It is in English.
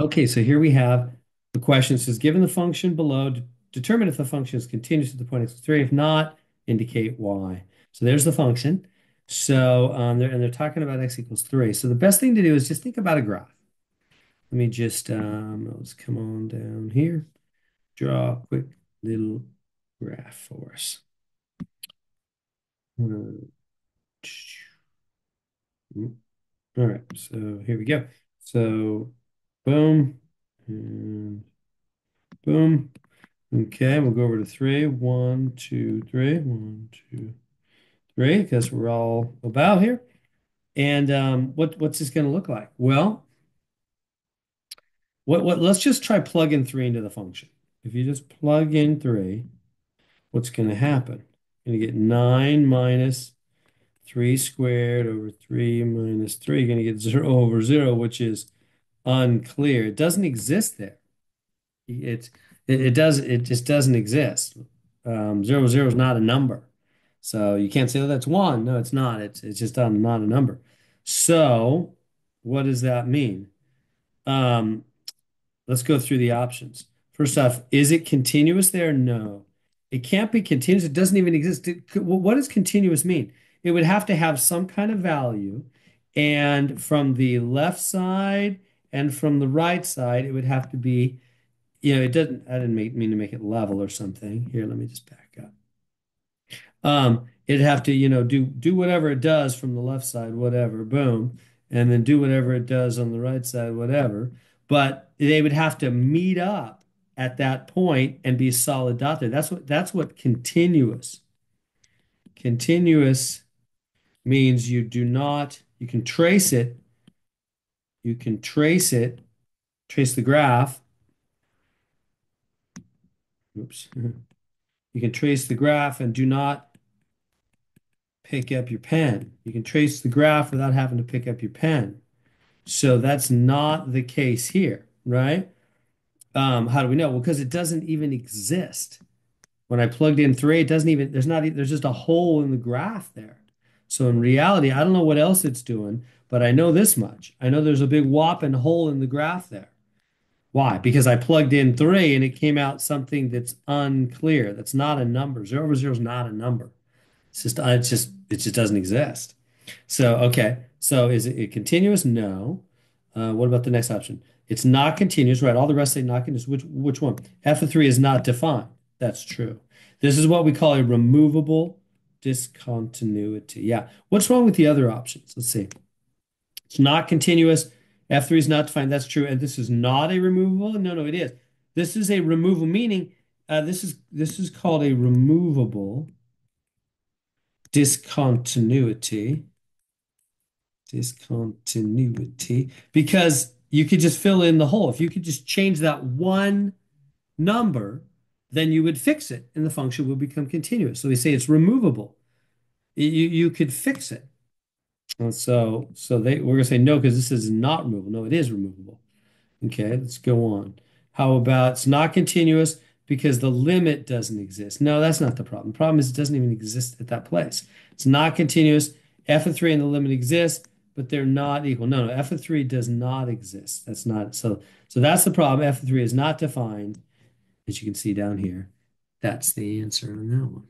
Okay, so here we have the question. It says, given the function below, determine if the function is continuous at the point x3. If not, indicate why. So there's the function. So they're talking about x equals 3. So the best thing to do is just think about a graph. Let me just let's come on down here. Draw a quick little graph for us. Uh, All right, so here we go. So boom and boom. Okay, we'll go over to three. One, two, three. One, two, three, because we're all about here. And what's this going to look like? Well, let's just try plugging three into the function. If you just plug in three, what's going to happen? You're going to get 9 minus 3 squared over 3 minus 3. You're going to get 0 over 0, which is unclear. It doesn't exist there. It it just doesn't exist. 0 is not a number. So you can't say, oh, that's one. No, it's not. It's just not a number. So what does that mean? Um, let's go through the options. First off, is it continuous there? No. It can't be continuous. It doesn't even exist. What does continuous mean? It would have to have some kind of value. And from the left side and from the right side, it would have to be, it doesn't, I didn't mean to make it level or something. Here, let me just back up. It'd have to, do whatever it does from the left side, whatever, boom, and then do whatever it does on the right side, whatever. But they would have to meet up at that point and be a solid dot there. That's what continuous means. You can trace it, you can trace the graph. Oops. You can trace the graph and do not pick up your pen. You can trace the graph without having to pick up your pen. So that's not the case here, right? How do we know? Well, because it doesn't even exist. When I plugged in three, it doesn't even, there's just a hole in the graph there. So in reality, I don't know what else it's doing, but I know this much. I know there's a big whopping hole in the graph there. Why? Because I plugged in three and it came out something that's unclear. That's not a number. 0 over 0 is not a number. It just doesn't exist. So, okay. So is it continuous? No. What about the next option? It's not continuous, right? All the rest say not continuous. Which one? F of 3 is not defined. That's true. This is what we call a removable discontinuity. Yeah. What's wrong with the other options? Let's see. It's not continuous. F3 is not defined. That's true. And this is not a removable? No, it is. This is a removal, meaning this is called a removable discontinuity. Discontinuity. Because you could just fill in the hole. If you could just change that one number, then you would fix it and the function would become continuous. So we say it's removable. You could fix it. And we're gonna say no because this is not removable. No, it is removable. Okay, let's go on. How about it's not continuous because the limit doesn't exist? No, that's not the problem. The problem is it doesn't even exist at that place. It's not continuous. F of 3 and the limit exist, but they're not equal. No, F of 3 does not exist. That's not so that's the problem. F of 3 is not defined, as you can see down here. That's the answer on that one.